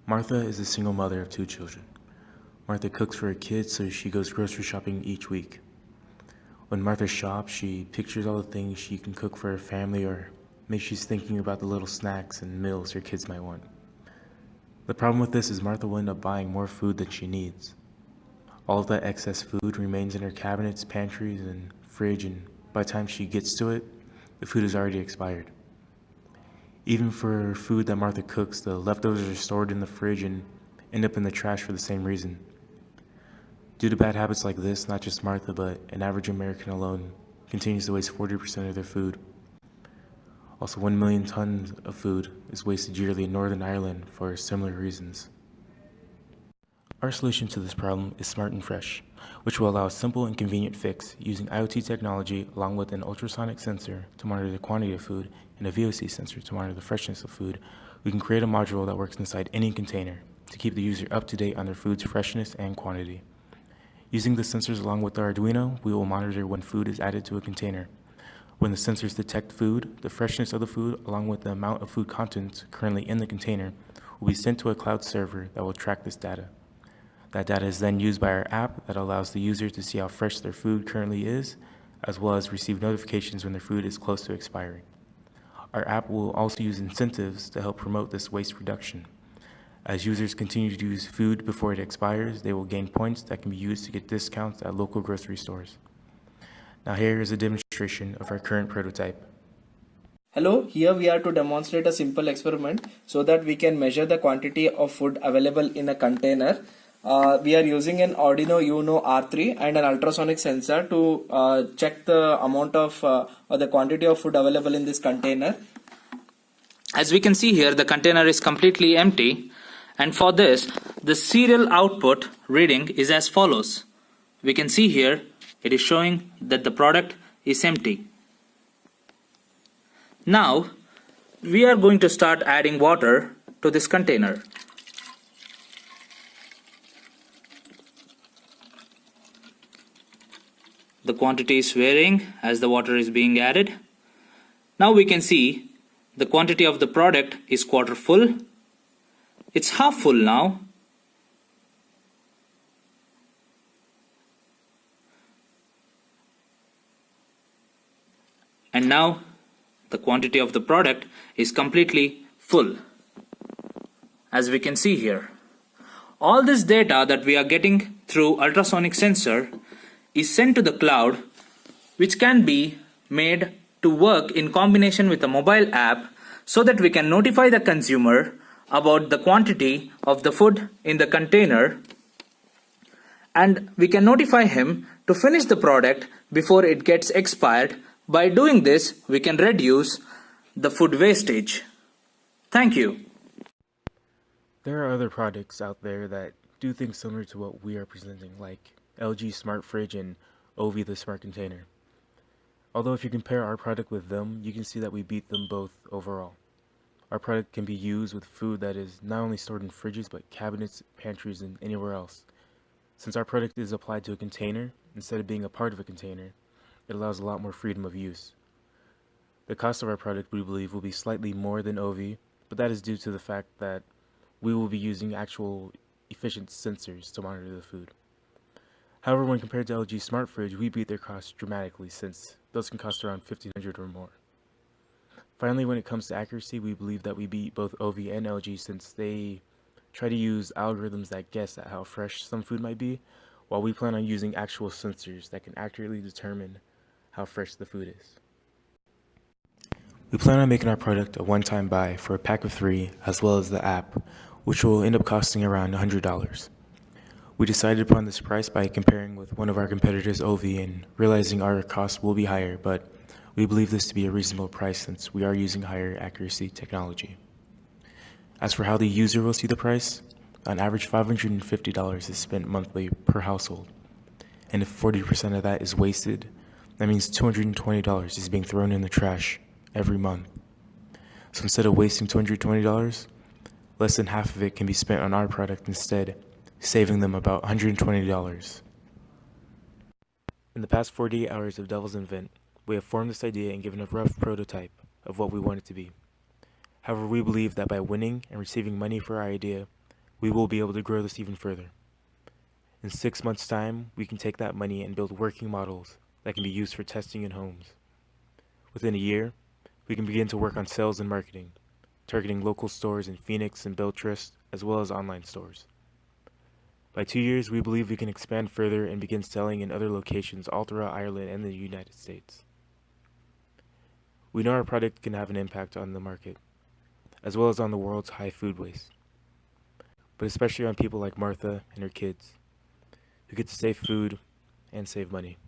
Martha is a single mother of 2 children. Martha cooks for her kids, so she goes grocery shopping each week. When Martha shops, she pictures all the things she can cook for her family, or maybe she's thinking about the little snacks and meals her kids might want. The problem with this is Martha will end up buying more food than she needs. All of that excess food remains in her cabinets, pantries, and fridge, and by the time she gets to it, the food is already expired. Even for food that Martha cooks, the leftovers are stored in the fridge and end up in the trash for the same reason. Due to bad habits like this, not just Martha, but an average American alone continues to waste 40% of their food. Also, 1 million tons of food is wasted yearly in Northern Ireland for similar reasons. Our solution to this problem is Smart and Fresh, which will allow a simple and convenient fix using IoT technology along with an ultrasonic sensor to monitor the quantity of food and a VOC sensor to monitor the freshness of food. We can create a module that works inside any container to keep the user up to date on their food's freshness and quantity. Using the sensors along with the Arduino, we will monitor when food is added to a container. When the sensors detect food, the freshness of the food along with the amount of food content currently in the container will be sent to a cloud server that will track this data. That data is then used by our app that allows the user to see how fresh their food currently is, as well as receive notifications when their food is close to expiring. Our app will also use incentives to help promote this waste reduction. As users continue to use food before it expires, they will gain points that can be used to get discounts at local grocery stores. Now here is a demonstration of our current prototype. Hello, here we are to demonstrate a simple experiment so that we can measure the quantity of food available in a container. We are using an Arduino Uno R3 and an ultrasonic sensor to check the amount of or the quantity of food available in this container. As we can see here, the container is completely empty, and for this, the serial output reading is as follows. We can see here it is showing that the product is empty. Now we are going to start adding water to this container. The quantity is varying as the water is being added. Now we can see the quantity of the product is quarter full. It's half full now. And now the quantity of the product is completely full. As we can see here, all this data that we are getting through ultrasonic sensor is sent to the cloud, which can be made to work in combination with a mobile app so that we can notify the consumer about the quantity of the food in the container, and we can notify him to finish the product before it gets expired. By doing this, we can reduce the food wastage. Thank you. There are other products out there that do things similar to what we are presenting, like LG Smart Fridge and Ovi the Smart Container. Although if you compare our product with them, you can see that we beat them both overall. Our product can be used with food that is not only stored in fridges, but cabinets, pantries, and anywhere else. Since our product is applied to a container, instead of being a part of a container, it allows a lot more freedom of use. The cost of our product, we believe, will be slightly more than Ovi, but that is due to the fact that we will be using actual efficient sensors to monitor the food. However, when compared to LG Smart Fridge, we beat their costs dramatically, since those can cost around $1,500 or more. Finally, when it comes to accuracy, we believe that we beat both Ovi and LG, since they try to use algorithms that guess at how fresh some food might be, while we plan on using actual sensors that can accurately determine how fresh the food is. We plan on making our product a one-time buy for a pack of 3, as well as the app, which will end up costing around $100. We decided upon this price by comparing with one of our competitors, Ovi, and realizing our cost will be higher, but we believe this to be a reasonable price since we are using higher accuracy technology. As for how the user will see the price, on average $550 is spent monthly per household. And if 40% of that is wasted, that means $220 is being thrown in the trash every month. So instead of wasting $220, less than half of it can be spent on our product instead, saving them about $120. In the past 48 hours of Devil's Invent, we have formed this idea and given a rough prototype of what we want it to be. However, we believe that by winning and receiving money for our idea, we will be able to grow this even further. In 6 months' time, we can take that money and build working models that can be used for testing in homes. Within a year, we can begin to work on sales and marketing, targeting local stores in Phoenix and Belfast, as well as online stores. By 2 years, we believe we can expand further and begin selling in other locations all throughout Ireland and the United States. We know our product can have an impact on the market, as well as on the world's high food waste, but especially on people like Martha and her kids, who get to save food and save money.